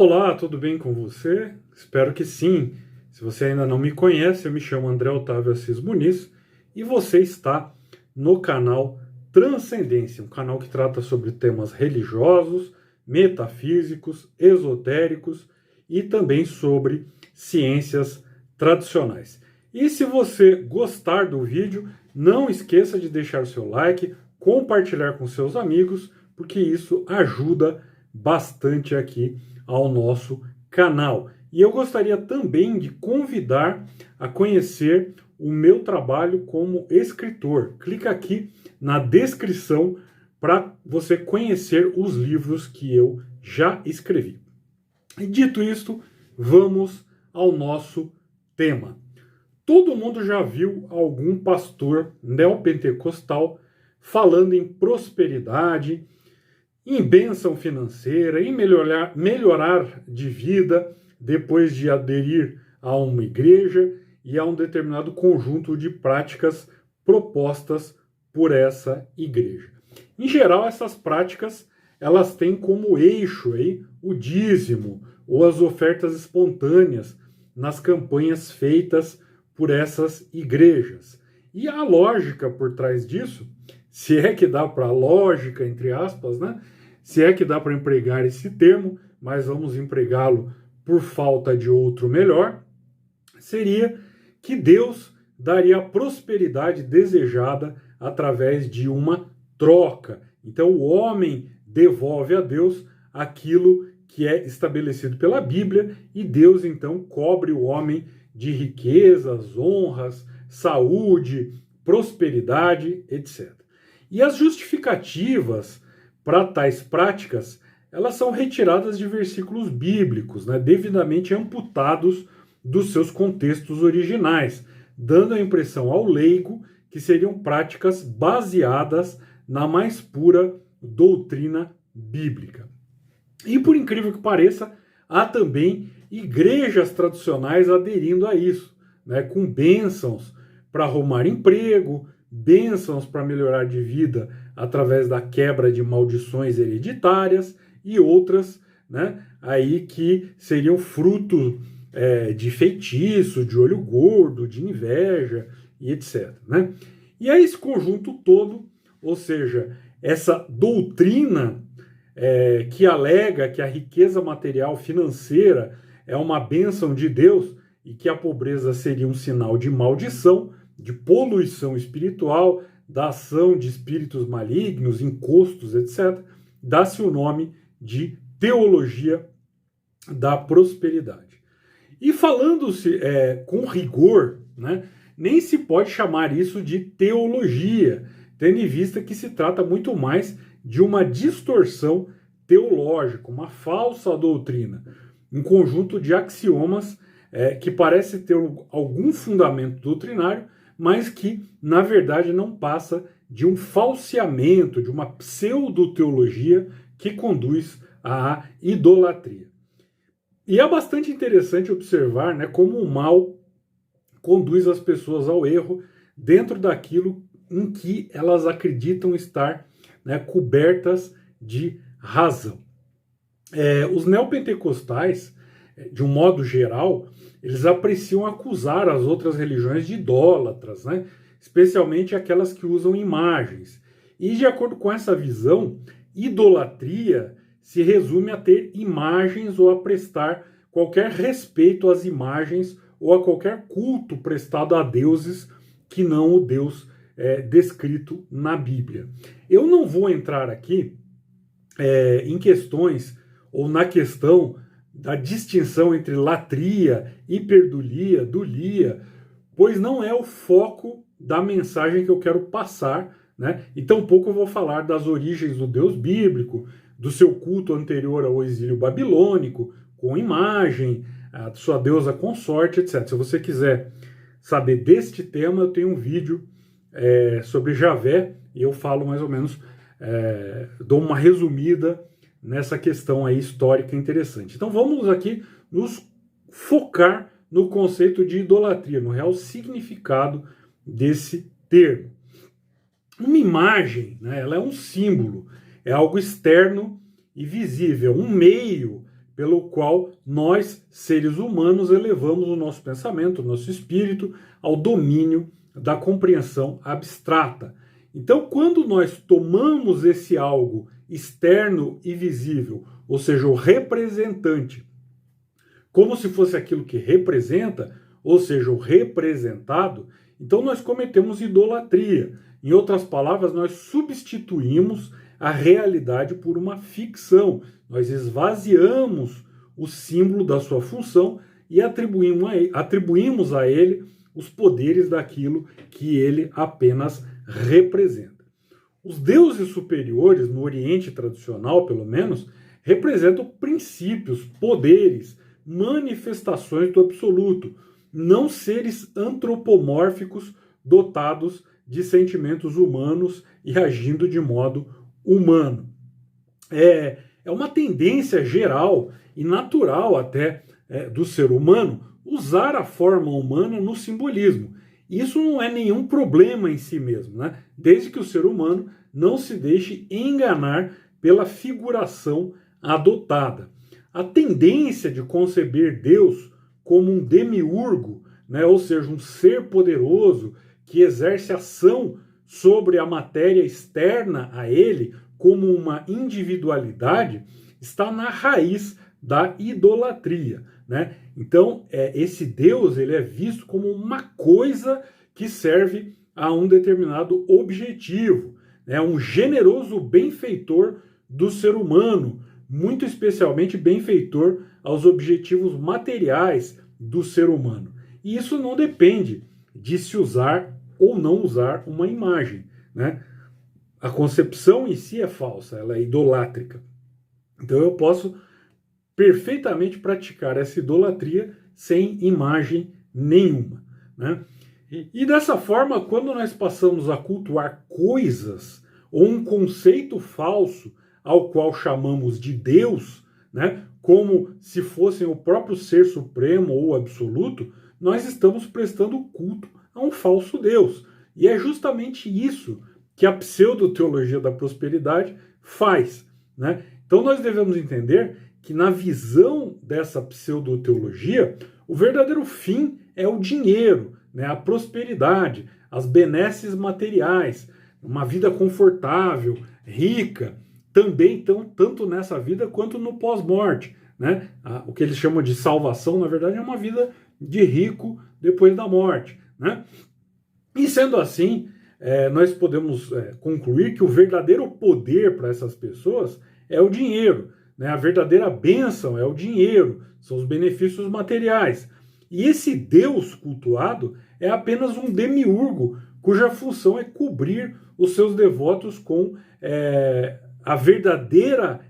Olá, tudo bem com você? Espero que sim. Se você ainda não me conhece, eu me chamo André Otávio Assis Muniz e você está no canal Transcendência, um canal que trata sobre temas religiosos, metafísicos, esotéricos e também sobre ciências tradicionais. E se você gostar do vídeo, não esqueça de deixar o seu like, compartilhar com seus amigos, porque isso ajuda bastante aqui ao nosso canal. E eu gostaria também de convidar a conhecer o meu trabalho como escritor. Clica aqui na descrição para você conhecer os livros que eu já escrevi. E dito isto, vamos ao nosso tema. Todo mundo já viu algum pastor neopentecostal falando em prosperidade, em bênção financeira, em melhorar de vida depois de aderir a uma igreja e a um determinado conjunto de práticas propostas por essa igreja. Em geral, essas práticas elas têm como eixo aí o dízimo ou as ofertas espontâneas nas campanhas feitas por essas igrejas. E a lógica por trás disso, se é que dá para lógica, entre aspas, né? Se é que dá para empregar esse termo, mas vamos empregá-lo por falta de outro melhor, seria que Deus daria a prosperidade desejada através de uma troca. Então o homem devolve a Deus aquilo que é estabelecido pela Bíblia e Deus então cobre o homem de riquezas, honras, saúde, prosperidade, etc. E as justificativas para tais práticas, elas são retiradas de versículos bíblicos, né, devidamente amputados dos seus contextos originais, dando a impressão ao leigo que seriam práticas baseadas na mais pura doutrina bíblica. E por incrível que pareça, há também igrejas tradicionais aderindo a isso, né, com bênçãos para arrumar emprego, bênçãos para melhorar de vida através da quebra de maldições hereditárias e outras, né, aí que seriam fruto de feitiço, de olho gordo, de inveja e etc. Né? E aí esse conjunto todo, ou seja, essa doutrina que alega que a riqueza material financeira é uma bênção de Deus e que a pobreza seria um sinal de maldição, de poluição espiritual, da ação de espíritos malignos, encostos, etc., dá-se o nome de teologia da prosperidade. E falando-se com rigor, né, nem se pode chamar isso de teologia, tendo em vista que se trata muito mais de uma distorção teológica, uma falsa doutrina, um conjunto de axiomas que parece ter algum fundamento doutrinário, mas que, na verdade, não passa de um falseamento, de uma pseudo-teologia que conduz à idolatria. E é bastante interessante observar, né, como o mal conduz as pessoas ao erro dentro daquilo em que elas acreditam estar, né, cobertas de razão. Os neopentecostais, de um modo geral, eles apreciam acusar as outras religiões de idólatras, né? Especialmente aquelas que usam imagens. E, de acordo com essa visão, idolatria se resume a ter imagens ou a prestar qualquer respeito às imagens ou a qualquer culto prestado a deuses que não o Deus descrito na Bíblia. Eu não vou entrar aqui em questões ou na questão da distinção entre latria, hiperdulia, dulia, pois não é o foco da mensagem que eu quero passar, né? E tampouco eu vou falar das origens do Deus bíblico, do seu culto anterior ao exílio babilônico, com imagem, a sua deusa consorte, etc. Se você quiser saber deste tema, eu tenho um vídeo sobre Javé, e eu falo mais ou menos, dou uma resumida nessa questão aí histórica interessante. Então vamos aqui nos focar no conceito de idolatria, no real significado desse termo. Uma imagem, né, ela é um símbolo, é algo externo e visível, um meio pelo qual nós, seres humanos, elevamos o nosso pensamento, o nosso espírito, ao domínio da compreensão abstrata. Então, quando nós tomamos esse algo externo e visível, ou seja, o representante, como se fosse aquilo que representa, ou seja, o representado, então nós cometemos idolatria. Em outras palavras, nós substituímos a realidade por uma ficção. Nós esvaziamos o símbolo da sua função e atribuímos a ele os poderes daquilo que ele apenas representa. Os deuses superiores, no Oriente tradicional, pelo menos, representam princípios, poderes, manifestações do absoluto, não seres antropomórficos dotados de sentimentos humanos e agindo de modo humano. É uma tendência geral e natural até do ser humano usar a forma humana no simbolismo. Isso não é nenhum problema em si mesmo, né? Desde que o ser humano não se deixe enganar pela figuração adotada. A tendência de conceber Deus como um demiurgo, né, ou seja, um ser poderoso que exerce ação sobre a matéria externa a ele, como uma individualidade, está na raiz da idolatria, né? Então, esse Deus ele é visto como uma coisa que serve a um determinado objetivo, né? Um generoso benfeitor do ser humano, muito especialmente benfeitor aos objetivos materiais do ser humano. E isso não depende de se usar ou não usar uma imagem, né? A concepção em si é falsa, ela é idolátrica. Então eu posso perfeitamente praticar essa idolatria sem imagem nenhuma, né? E dessa forma, quando nós passamos a cultuar coisas ou um conceito falso ao qual chamamos de Deus, né, como se fossem o próprio ser supremo ou absoluto, nós estamos prestando culto a um falso Deus. E é justamente isso que a pseudo-teologia da prosperidade faz, né? Então nós devemos entender que na visão dessa pseudo-teologia, o verdadeiro fim é o dinheiro, né, a prosperidade, as benesses materiais, uma vida confortável, rica, também tanto nessa vida quanto no pós-morte, né? O que eles chamam de salvação, na verdade, é uma vida de rico depois da morte, né? E sendo assim, nós podemos concluir que o verdadeiro poder para essas pessoas é o dinheiro, né? A verdadeira bênção é o dinheiro, são os benefícios materiais. E esse Deus cultuado é apenas um demiurgo, cuja função é cobrir os seus devotos com a verdadeira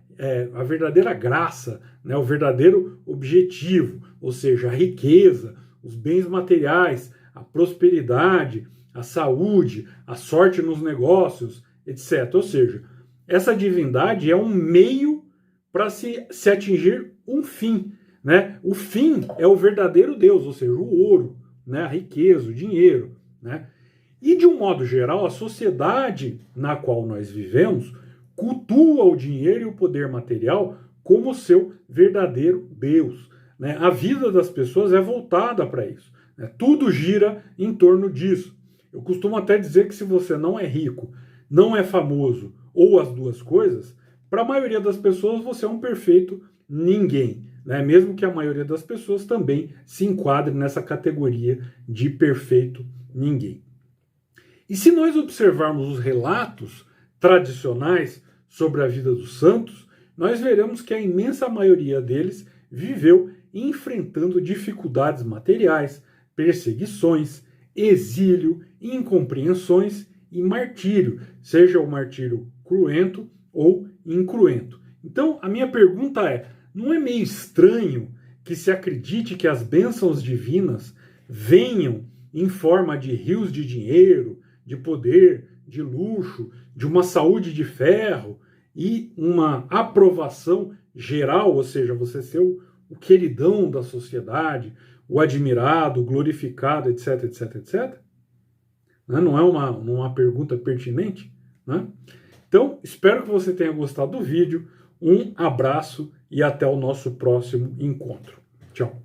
graça, né? O verdadeiro objetivo, ou seja, a riqueza, os bens materiais, a prosperidade, a saúde, a sorte nos negócios, etc. Ou seja, essa divindade é um meio para se atingir um fim, né? O fim é o verdadeiro Deus, ou seja, o ouro, né? A riqueza, o dinheiro, né? E de um modo geral, a sociedade na qual nós vivemos cultua o dinheiro e o poder material como seu verdadeiro Deus, né? A vida das pessoas é voltada para isso, né? Tudo gira em torno disso. Eu costumo até dizer que se você não é rico, não é famoso ou as duas coisas, para a maioria das pessoas você é um perfeito ninguém, né? Mesmo que a maioria das pessoas também se enquadre nessa categoria de perfeito ninguém. E se nós observarmos os relatos tradicionais sobre a vida dos santos, nós veremos que a imensa maioria deles viveu enfrentando dificuldades materiais, perseguições, exílio, incompreensões e martírio, seja o martírio cruento ou incruento. Então, a minha pergunta é, não é meio estranho que se acredite que as bênçãos divinas venham em forma de rios de dinheiro, de poder, de luxo, de uma saúde de ferro e uma aprovação geral, ou seja, você ser o queridão da sociedade, o admirado, o glorificado, etc, etc, etc? Não é uma pergunta pertinente, né? Então, espero que você tenha gostado do vídeo. Um abraço e até o nosso próximo encontro. Tchau.